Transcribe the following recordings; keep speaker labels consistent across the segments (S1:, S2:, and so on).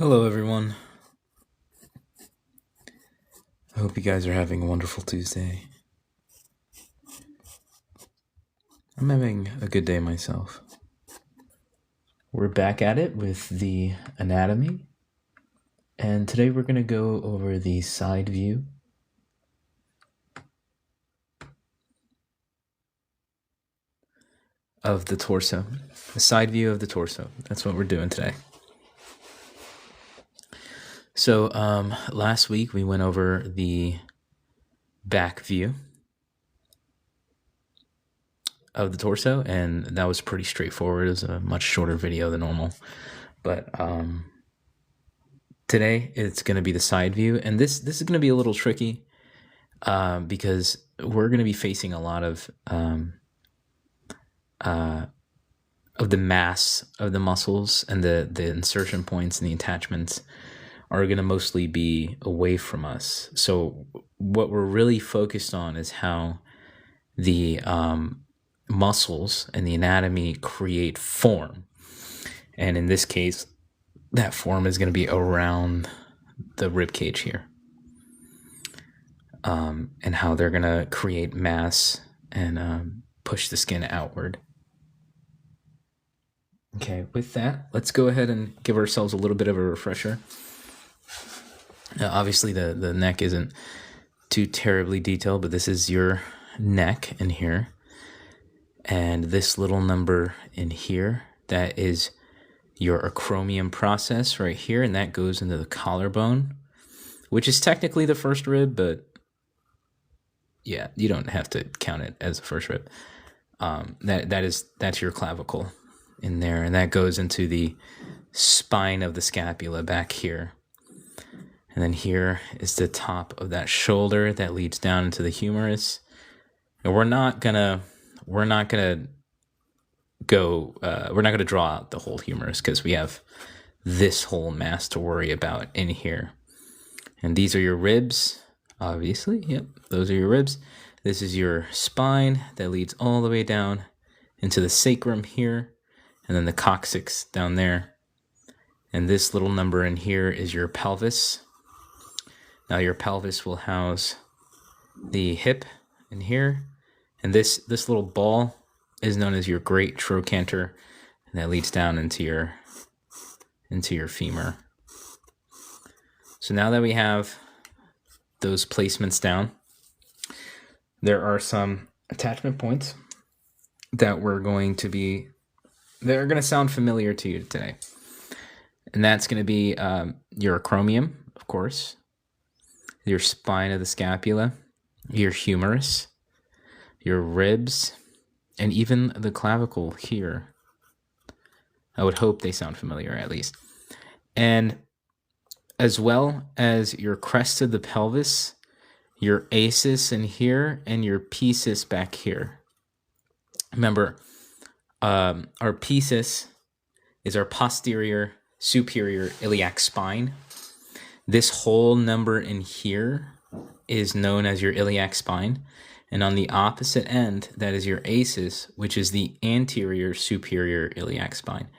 S1: Hello, everyone. I hope you guys are having a wonderful Tuesday. I'm having a good day myself. We're back at it with the anatomy, and today we're going to go over the side view of the torso. The side view of the torso. That's what we're doing today. So, last week we went over the back view of the torso, and that was pretty straightforward. It was a much shorter video than normal, but today it's going to be the side view, and this is going to be a little tricky because we're going to be facing a lot of the mass of the muscles, and the insertion points and the attachments are going to mostly be away from us. So what we're really focused on is how the muscles and the anatomy create form. And in this case, that form is going to be around the rib cage here. And how they're going to create mass and push the skin outward. Okay, with that, let's go ahead and give ourselves a little bit of a refresher. Now, obviously, the neck isn't too terribly detailed, but this is your neck in here. And this little number in here, that is your acromion process right here, and that goes into the collarbone, which is technically the first rib, but yeah, you don't have to count it as the first rib. That's your clavicle in there, and that goes into the spine of the scapula back here. And then here is the top of that shoulder that leads down into the humerus. And we're not gonna draw out the whole humerus because we have this whole mass to worry about in here. And these are your ribs, obviously. Yep, those are your ribs. This is your spine that leads all the way down into the sacrum here, and then the coccyx down there. And this little number in here is your pelvis. Now your pelvis will house the hip in here, and this little ball is known as your great trochanter, and that leads down into your femur. So now that we have those placements down, there are some attachment points that are going to sound familiar to you today. And that's going to be your acromion, of course, your spine of the scapula, your humerus, your ribs, and even the clavicle here. I would hope they sound familiar at least. And as well as your crest of the pelvis, your asis in here, and your piscis back here. Remember, our piscis is our posterior superior iliac spine. This whole number in here is known as your iliac spine. And on the opposite end, that is your asis, which is the anterior superior iliac spine.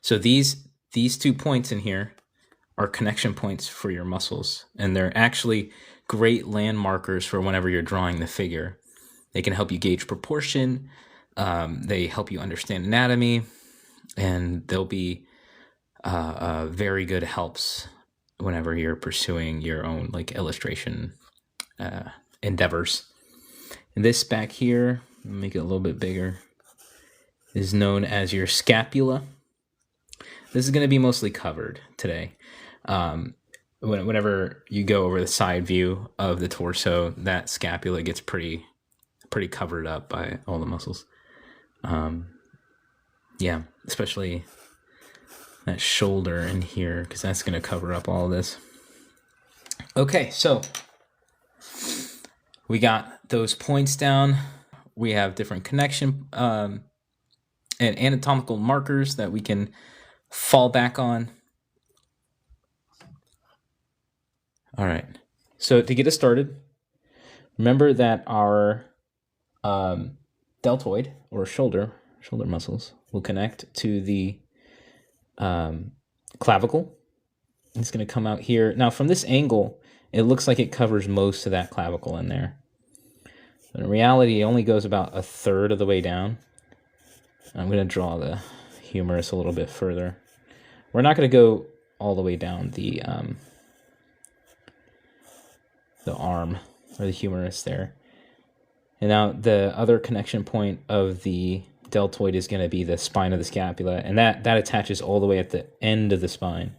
S1: So these 2 points in here are connection points for your muscles. And they're actually great landmarkers for whenever you're drawing the figure. They can help you gauge proportion. They help you understand anatomy. And they'll be very good helps whenever you're pursuing your own illustration endeavors. And this back here, make it a little bit bigger, is known as your scapula. This is going to be mostly covered today. Whenever you go over the side view of the torso, that scapula gets pretty covered up by all the muscles. Yeah, especially that shoulder in here, because that's going to cover up all of this. Okay, so we got those points down. We have different connection and anatomical markers that we can fall back on. All right, so to get us started, remember that our deltoid or shoulder muscles will connect to the clavicle, It's going to come out here. Now, from this angle, it looks like it covers most of that clavicle in there. But in reality, it only goes about 1/3 of the way down. I'm going to draw the humerus a little bit further. We're not going to go all the way down the arm or the humerus there. And now the other connection point of the deltoid is going to be the spine of the scapula, and that attaches all the way at the end of the spine.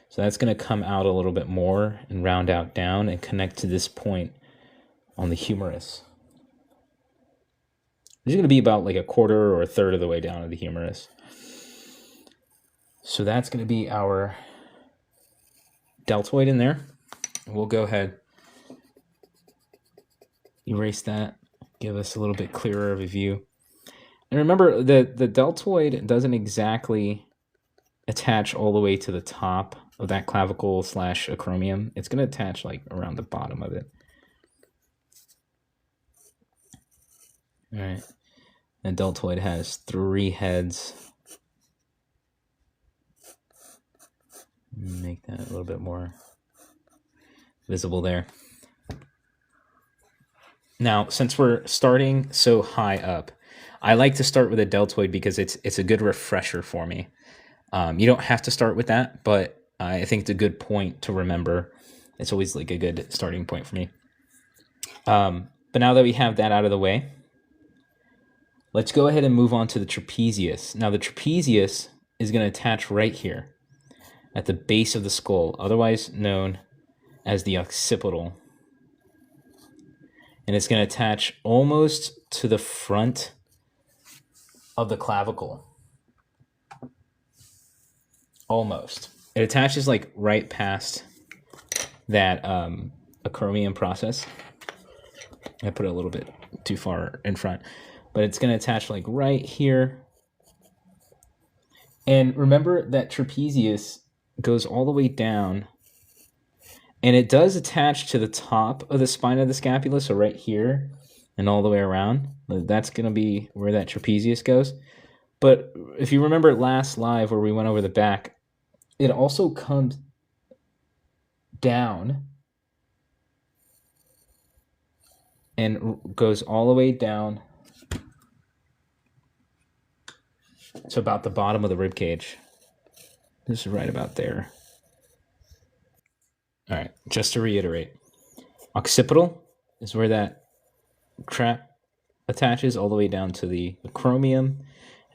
S1: So that's going to come out a little bit more and round out down and connect to this point on the humerus. It's going to be about like 1/4 or 1/3 of the way down of the humerus. So that's going to be our deltoid in there. We'll go ahead, erase that, give us a little bit clearer of a view. And remember, the deltoid doesn't exactly attach all the way to the top of that clavicle / acromion. It's going to attach like around the bottom of it. All right. The deltoid has 3 heads. Make that a little bit more visible there. Now, since we're starting so high up, I like to start with a deltoid because it's a good refresher for me. You don't have to start with that, but I think it's a good point to remember. It's always like a good starting point for me. But now that we have that out of the way, let's go ahead and move on to the trapezius. Now, the trapezius is going to attach right here at the base of the skull, otherwise known as the occipital. And it's going to attach almost to the front of the clavicle. Almost. It attaches like right past that acromion process. I put it a little bit too far in front, but it's going to attach like right here. And remember that trapezius goes all the way down, and it does attach to the top of the spine of the scapula, so right here and all the way around. That's going to be where that trapezius goes. But if you remember last live where we went over the back, it also comes down and goes all the way down to about the bottom of the rib cage. This is right about there. All right, just to reiterate, occipital is where that trap attaches all the way down to the acromion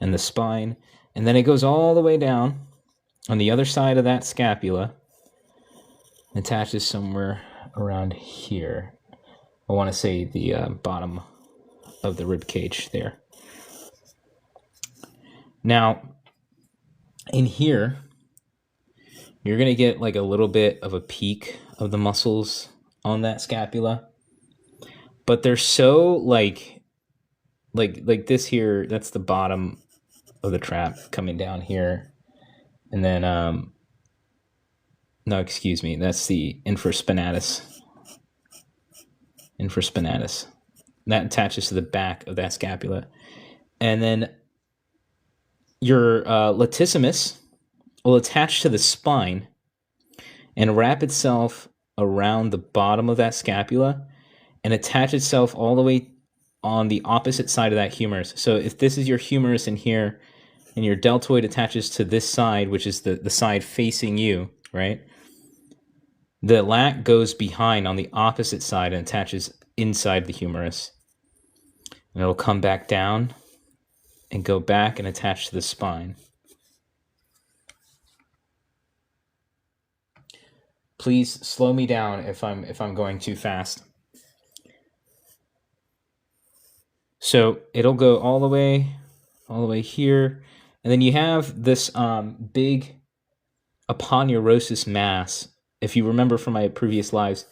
S1: and the spine, and then it goes all the way down on the other side of that scapula, attaches somewhere around here. I want to say the bottom of the rib cage there. Now, in here, you're going to get like a little bit of a peak of the muscles on that scapula, but they're so like this here, that's the bottom of the trap coming down here. And then, no, excuse me, that's the infraspinatus. Infraspinatus. That attaches to the back of that scapula. And then your latissimus will attach to the spine and wrap itself around the bottom of that scapula and attach itself all the way on the opposite side of that humerus. So if this is your humerus in here and your deltoid attaches to this side, which is the side facing you, right? The lat goes behind on the opposite side and attaches inside the humerus. And it'll come back down and go back and attach to the spine. Please slow me down if I'm going too fast. So it'll go all the way here, and then you have this big aponeurosis mass. If you remember from my previous lives,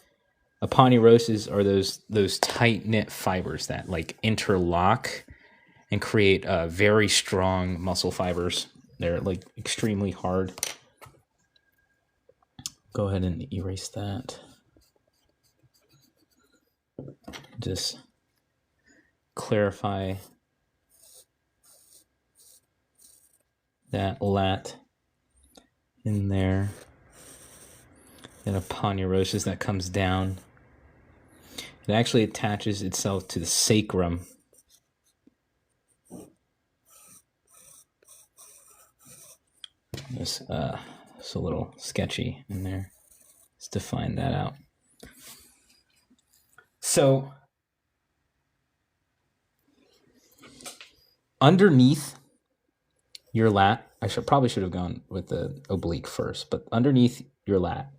S1: aponeuroses are those tight-knit fibers that like interlock and create very strong muscle fibers. They're like extremely hard. Go ahead and erase that. Just clarify that lat in there. and aponeurosis that comes down. It actually attaches itself to the sacrum. It's a little sketchy in there. Let's define that out. So underneath your lat, I probably should have gone with the oblique first, but underneath your lat,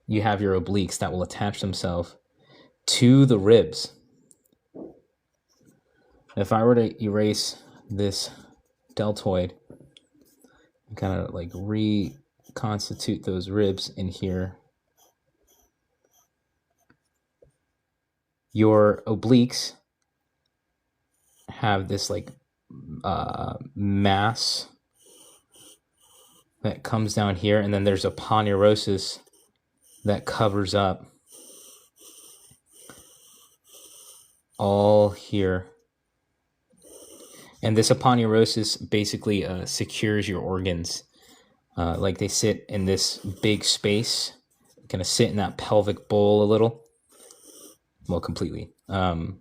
S1: you have your obliques that will attach themselves to the ribs. If I were to erase this deltoid and kind of like reconstitute those ribs in here, your obliques have this like mass that comes down here, and then there's aponeurosis that covers up all here. And this aponeurosis basically secures your organs. Like they sit in this big space, kind of sit in that pelvic bowl a little. Well, completely. And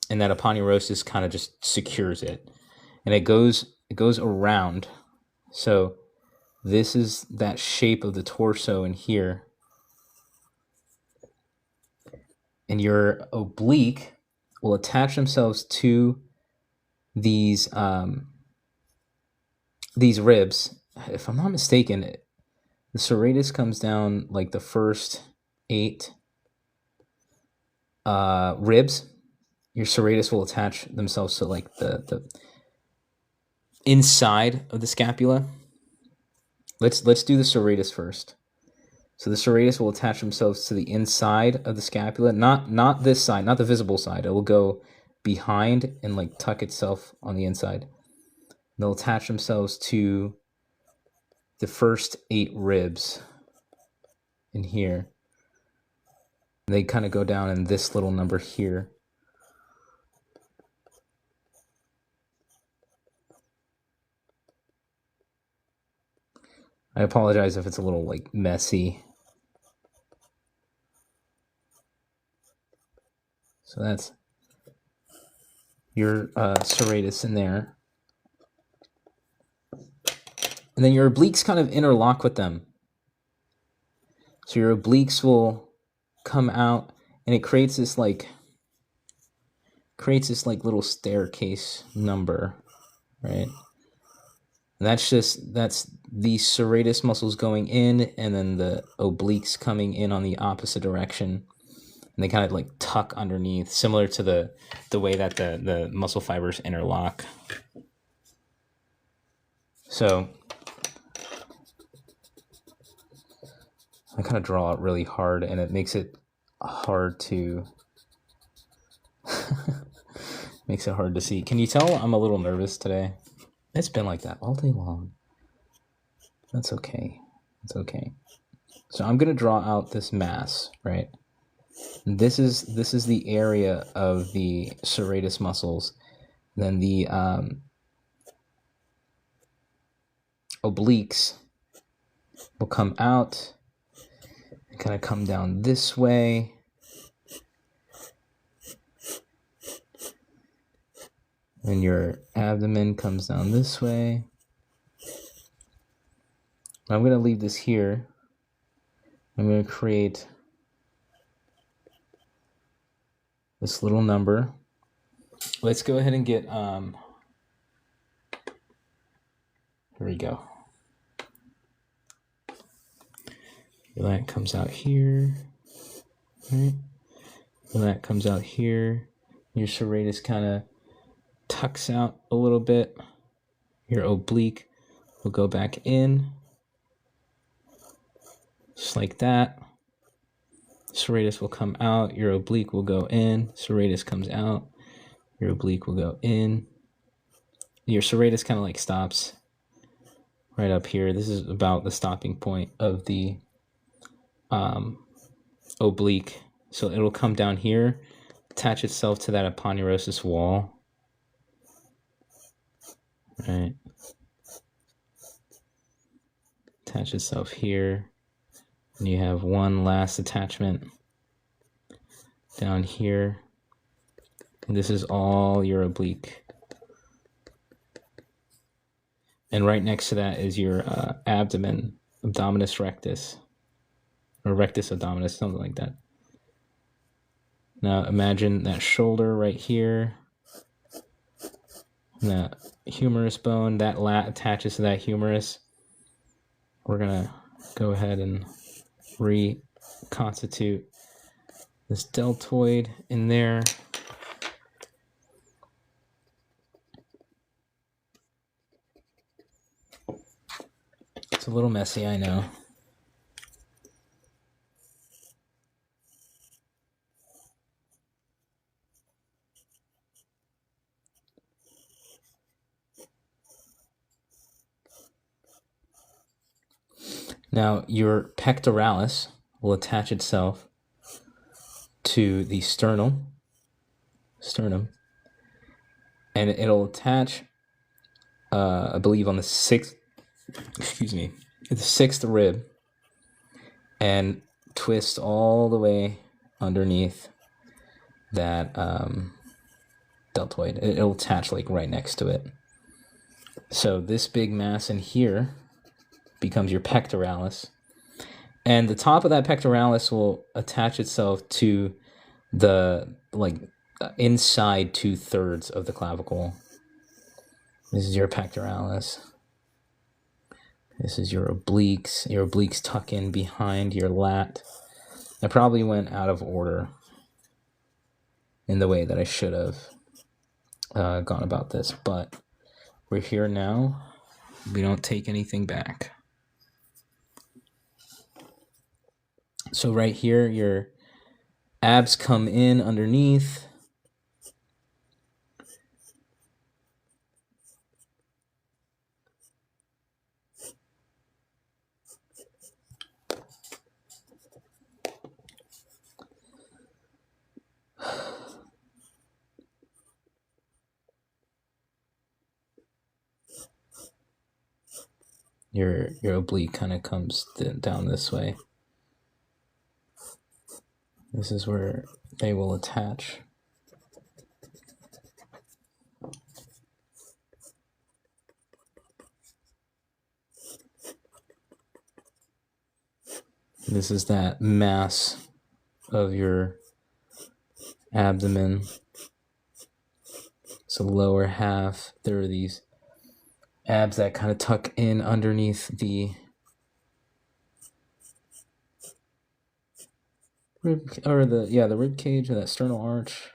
S1: that aponeurosis kind of just secures it. And it goes around. So this is that shape of the torso in here. And your oblique will attach themselves to these ribs. If I'm not mistaken, the serratus comes down like the first 8 ribs. Your serratus will attach themselves to like the inside of the scapula. Let's do the serratus first. So the serratus will attach themselves to the inside of the scapula, not this side, not the visible side. It will go behind and like tuck itself on the inside. They'll attach themselves to the first 8 ribs in here. And they kind of go down in this little number here. I apologize if it's a little like messy. So that's your serratus in there. And then your obliques kind of interlock with them. So your obliques will come out, and it creates this like little staircase number, right? And that's the serratus muscles going in, and then the obliques coming in on the opposite direction. And they kind of like tuck underneath, similar to the way that the muscle fibers interlock. So I kind of draw it really hard, and it makes it hard to makes it hard to see. Can you tell I'm a little nervous today? It's been like that all day long. That's okay. It's okay. So I'm gonna draw out this mass, right? This is the area of the serratus muscles. Then the obliques will come out and kind of come down this way. And your abdomen comes down this way. I'm going to leave this here. I'm going to create this little number. Let's go ahead and get, here we go. That comes out here, right? And that comes out here. Your serratus kind of tucks out a little bit. Your oblique will go back in, just like that. Serratus will come out. Your oblique will go in. Serratus comes out. Your oblique will go in. Your serratus kind of like stops right up here. This is about the stopping point of the oblique. So it'll come down here, attach itself to that aponeurosis wall. Right. Attach itself here. And you have one last attachment down here. And this is all your oblique. And right next to that is your abdomen, abdominis rectus, or rectus abdominis, something like that. Now imagine that shoulder right here, and that humerus bone, that lat attaches to that humerus. We're gonna go ahead and reconstitute this deltoid in there. It's a little messy, I know. Now, your pectoralis will attach itself to the sternum, and it'll attach, I believe, on the sixth rib, and twist all the way underneath that deltoid. It'll attach like right next to it. So this big mass in here becomes your pectoralis, and the top of that pectoralis will attach itself to the inside 2/3 of the clavicle. This is your pectoralis. This is your obliques. Your obliques tuck in behind your lat. I probably went out of order in the way that I should have gone about this, but we're here now. We don't take anything back. So right here, your abs come in underneath. Your oblique kind of comes down this way. This is where they will attach. This is that mass of your abdomen. So lower half, there are these abs that kind of tuck in underneath the rib, or the rib cage, or that sternal arch.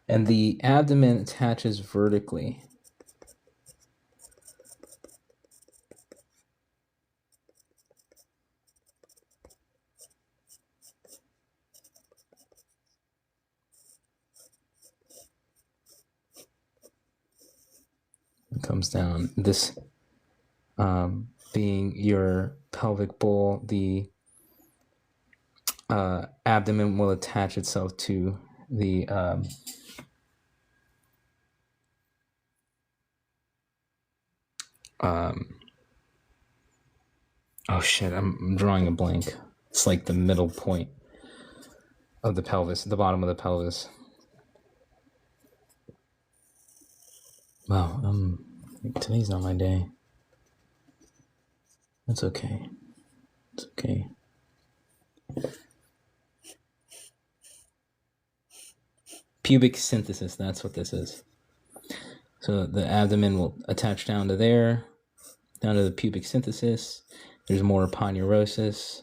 S1: And the abdomen attaches vertically. It comes down. This being your pelvic bowl, the abdomen will attach itself to the oh shit, I'm drawing a blank. It's like the middle point of the pelvis, the bottom of the pelvis. Wow, today's not my day. That's okay. It's okay. Pubic symphysis, that's what this is. So the abdomen will attach down to there, down to the pubic symphysis. There's more aponeurosis.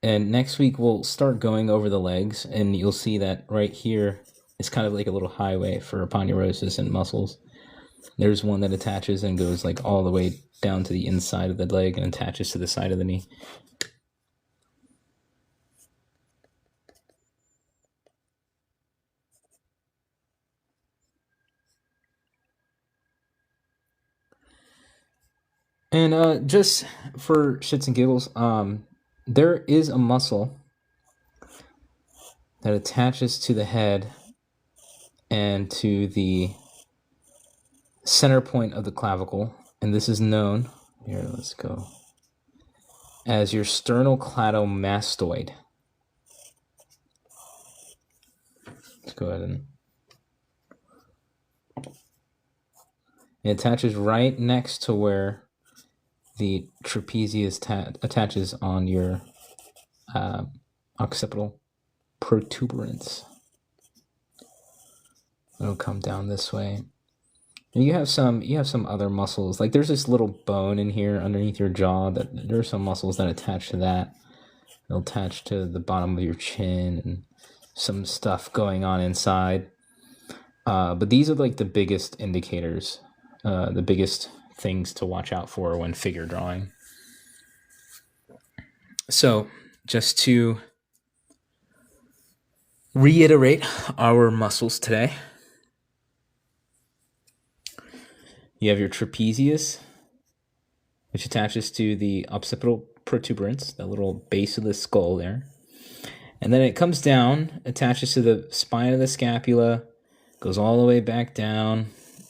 S1: And next week we'll start going over the legs, and you'll see that right here is kind of like a little highway for aponeurosis and muscles. There's one that attaches and goes like all the way down to the inside of the leg and attaches to the side of the knee. And just for shits and giggles, there is a muscle that attaches to the head and to the center point of the clavicle. And this is known, here, let's go, as your sternocleidomastoid. Let's go ahead and it attaches right next to where the trapezius attaches on your occipital protuberance. It'll come down this way. And you have some other muscles. Like there's this little bone in here underneath your jaw that there are some muscles that attach to that. They'll attach to the bottom of your chin and some stuff going on inside. But these are like the biggest indicators, the biggest things to watch out for when figure drawing. So just to reiterate our muscles today, you have your trapezius, which attaches to the occipital protuberance, the little base of the skull there. And then it comes down, attaches to the spine of the scapula, goes all the way back down.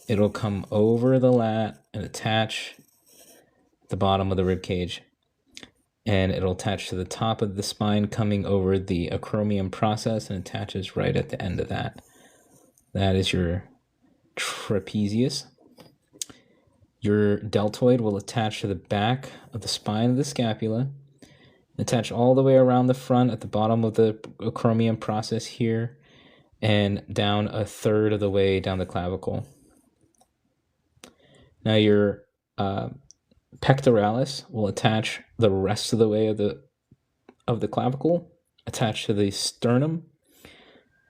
S1: It'll come over the lat and attach the bottom of the rib cage. And it'll attach to the top of the spine, coming over the acromion process, and attaches right at the end of that. That is your trapezius. Your deltoid will attach to the back of the spine of the scapula, attach all the way around the front at the bottom of the acromion process here, and down a third of the way down the clavicle. Now your pectoralis will attach the rest of the way of the clavicle, attach to the sternum,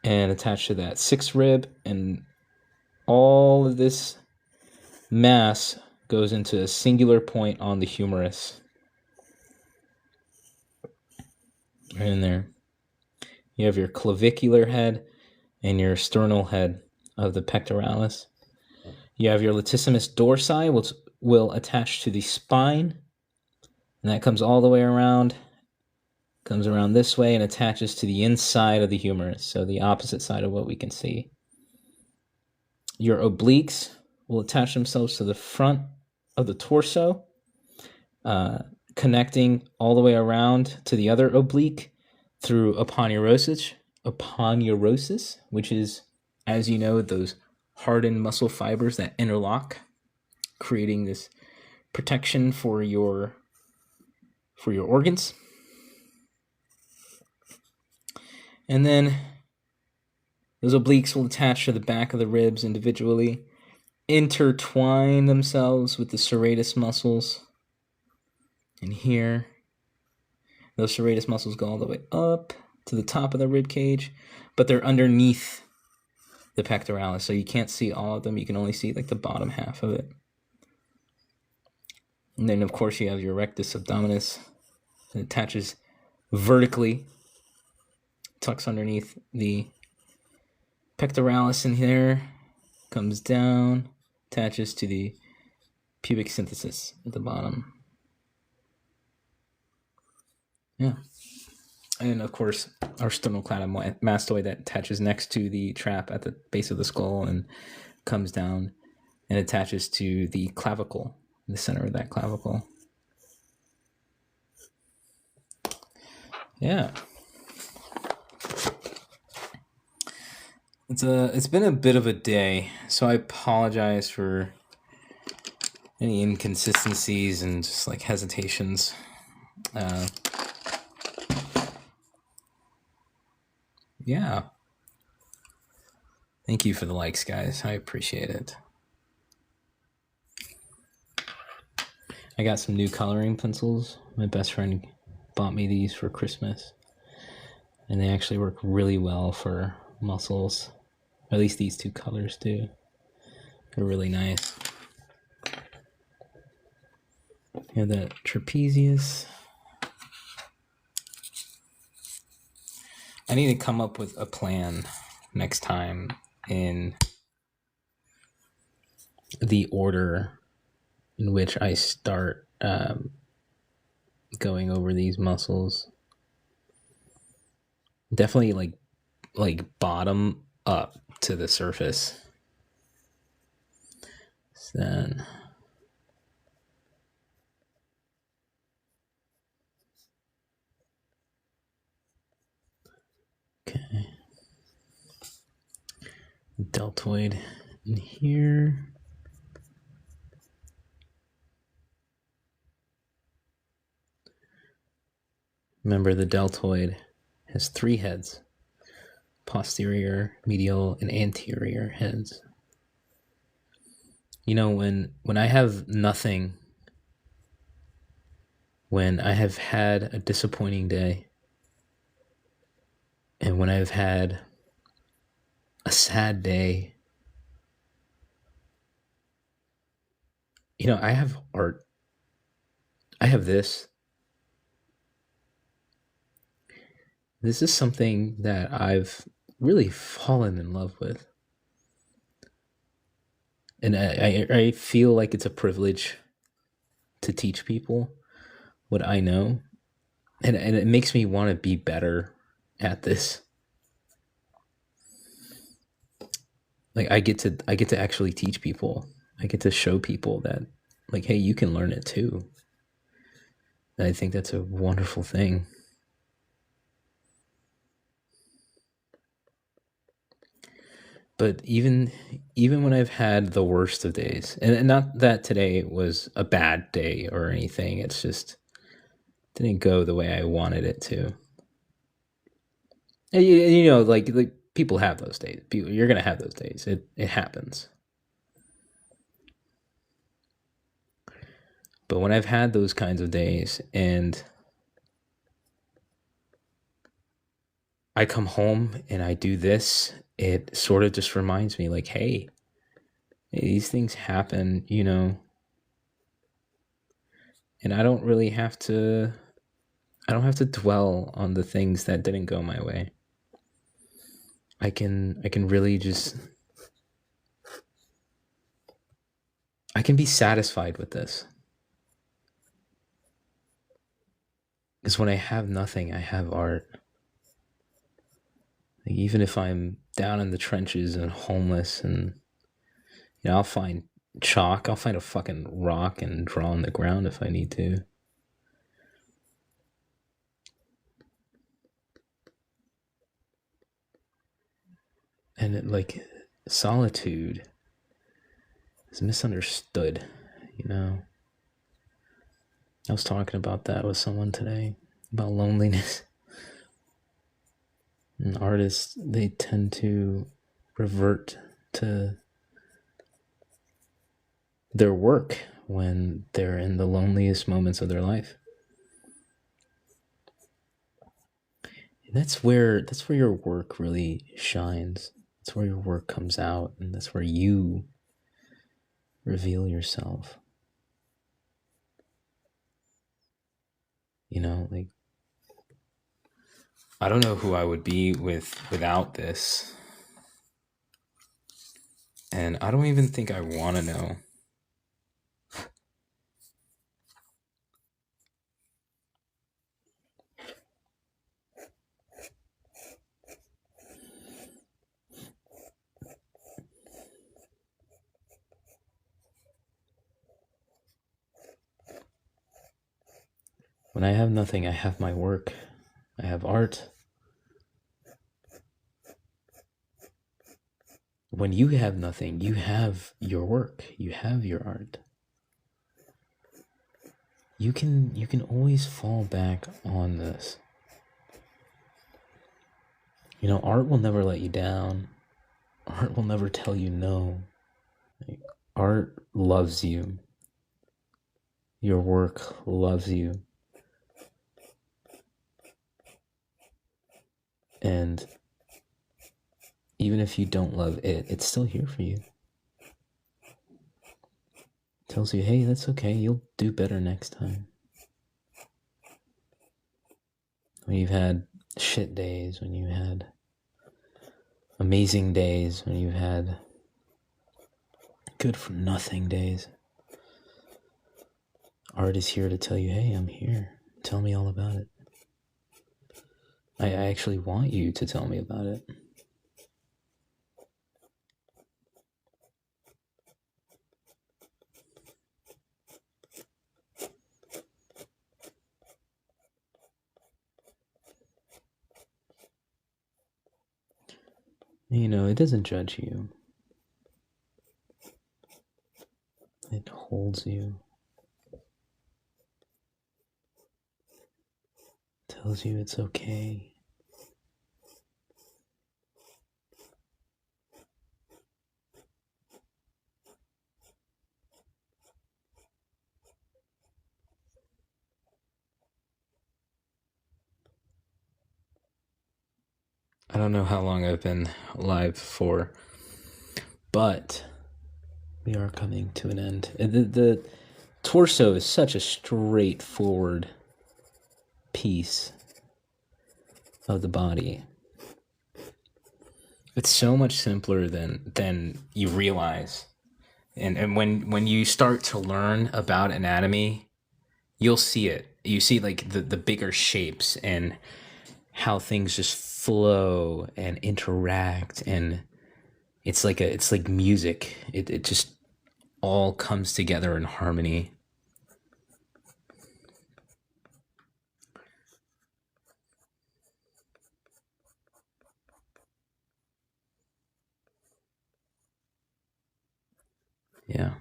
S1: and attach to that sixth rib, and all of this mass goes into a singular point on the humerus. Right in there. You have your clavicular head and your sternal head of the pectoralis. You have your latissimus dorsi, which will attach to the spine, and that comes all the way around, comes around this way and attaches to the inside of the humerus, so the opposite side of what we can see. Your obliques will attach themselves to the front of the torso, connecting all the way around to the other oblique through aponeurosis, which is, as you know, those hardened muscle fibers that interlock, creating this protection for your organs. And then those obliques will attach to the back of the ribs individually, intertwine themselves with the serratus muscles. And here, those serratus muscles go all the way up to the top of the rib cage, but they're underneath the pectoralis, so you can't see all of them. You can only see like the bottom half of it. And then, of course, you have your rectus abdominis. It attaches vertically, tucks underneath the pectoralis in here, comes down, attaches to the pubic symphysis at the bottom. Yeah. And of course, our sternocleidomastoid that attaches next to the trap at the base of the skull and comes down and attaches to the clavicle, the center of that clavicle. Yeah. It's been a bit of a day, so I apologize for any inconsistencies and just like hesitations. Yeah. Thank you for the likes, guys. I appreciate it. I got some new coloring pencils. My best friend bought me these for Christmas. And they actually work really well for muscles. At least these two colors do. They're really nice. You have that trapezius. I need to come up with a plan next time in the order in which I start going over these muscles. Definitely like like bottom up to the surface. So then okay. Deltoid in here. Remember, the deltoid has 3 heads: posterior, medial, and anterior heads. You know, when I have nothing, when I have had a disappointing day, and when I've had a sad day, you know, I have art. I have this. This is something that I've really fallen in love with. And I feel like it's a privilege to teach people what I know. And it makes me want to be better at this. Like I get to actually teach people. I get to show people that, like, hey, you can learn it too. And I think that's a wonderful thing. But even when I've had the worst of days, and not that today was a bad day or anything, it's just didn't go the way I wanted it to. And you know, like people have those days. You're gonna have those days. It happens. But when I've had those kinds of days and I come home and I do this, it sort of just reminds me, like, hey, these things happen, you know, and I don't have to dwell on the things that didn't go my way. I can really just, I can be satisfied with this. Because when I have nothing, I have art. Like, even if I'm down in the trenches and homeless, and you know, I'll find chalk, I'll find a fucking rock and draw on the ground if I need to. And it, like, solitude is misunderstood, you know. I was talking about that with someone today, about loneliness. And artists, they tend to revert to their work when they're in the loneliest moments of their life. And that's where your work really shines. That's where your work comes out, and that's where you reveal yourself. You know, like, I don't know who I would be without this. And I don't even think I want to know. When I have nothing, I have my work. I have art. When you have nothing, you have your work. You have your art. You can always fall back on this. You know, art will never let you down. Art will never tell you no. Like, art loves you. Your work loves you. And even if you don't love it, it's still here for you. It tells you, hey, that's okay. You'll do better next time. When you've had shit days, when you had amazing days, when you've had good for nothing days, art is here to tell you, hey, I'm here. Tell me all about it. I actually want you to tell me about it. You know, it doesn't judge you. It holds you. Tells you it's okay. I don't know how long I've been live for, but we are coming to an end. The torso is such a straightforward piece of the body. It's so much simpler than you realize. And when you start to learn about anatomy, you'll see it. You see like the bigger shapes and how things just flow and interact, and it's like music. It just all comes together in harmony. Yeah.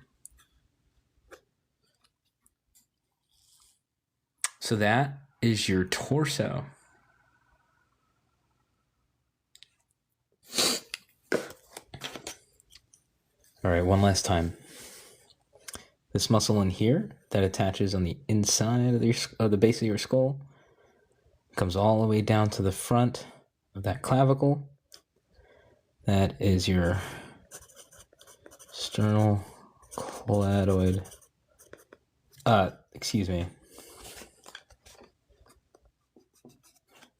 S1: So that is your torso. All right, one last time. This muscle in here that attaches on the inside of the base of your skull comes all the way down to the front of that clavicle. That is your sternocleidomastoid.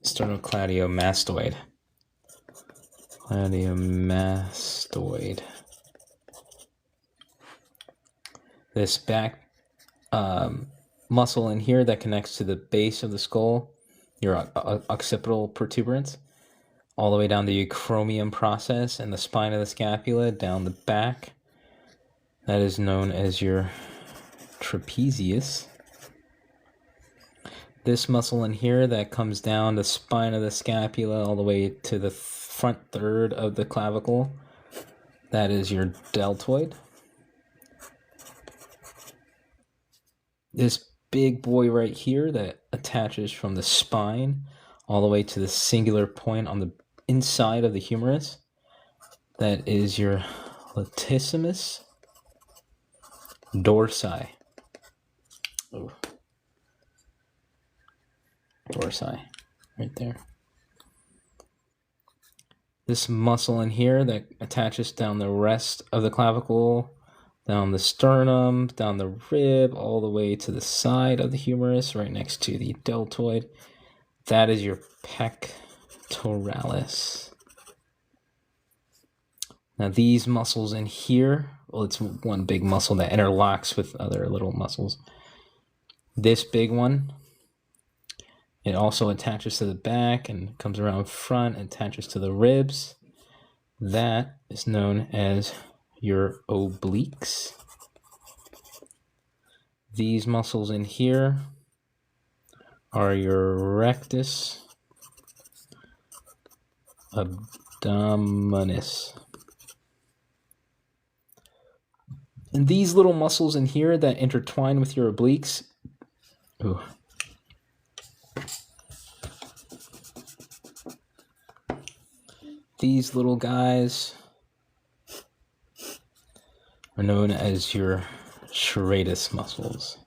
S1: Sternocleidomastoid. Cladiomastoid. This back muscle in here that connects to the base of the skull, your occipital protuberance, all the way down the acromion process and the spine of the scapula, down the back. That is known as your trapezius. This muscle in here that comes down the spine of the scapula all the way to the front third of the clavicle, that is your deltoid. This big boy right here that attaches from the spine all the way to the singular point on the inside of the humerus, that is your latissimus dorsi. Oh. Dorsi, right there. This muscle in here that attaches down the rest of the clavicle, down the sternum, down the rib, all the way to the side of the humerus, right next to the deltoid. That is your pectoralis. Now these muscles in here, well, it's one big muscle that interlocks with other little muscles. This big one, it also attaches to the back and comes around front and attaches to the ribs. That is known as your obliques. These muscles in here are your rectus abdominis. And these little muscles in here that intertwine with your obliques, these little guys are known as your serratus muscles.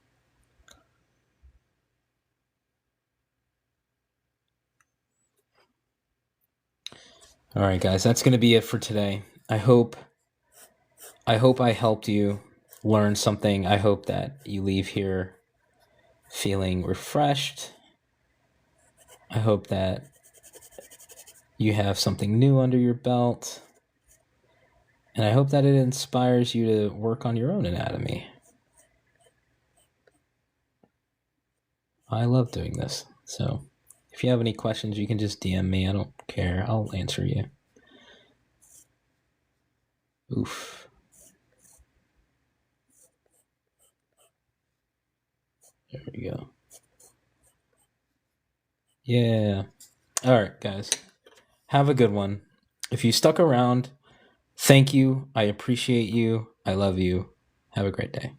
S1: All right, guys, that's going to be it for today. I hope I helped you learn something. I hope that you leave here feeling refreshed. I hope that you have something new under your belt. And I hope that it inspires you to work on your own anatomy. I love doing this. So if you have any questions, you can just DM me. I don't care. I'll answer you. Oof. There we go. Yeah. All right, guys. Have a good one. If you stuck around, thank you. I appreciate you. I love you. Have a great day.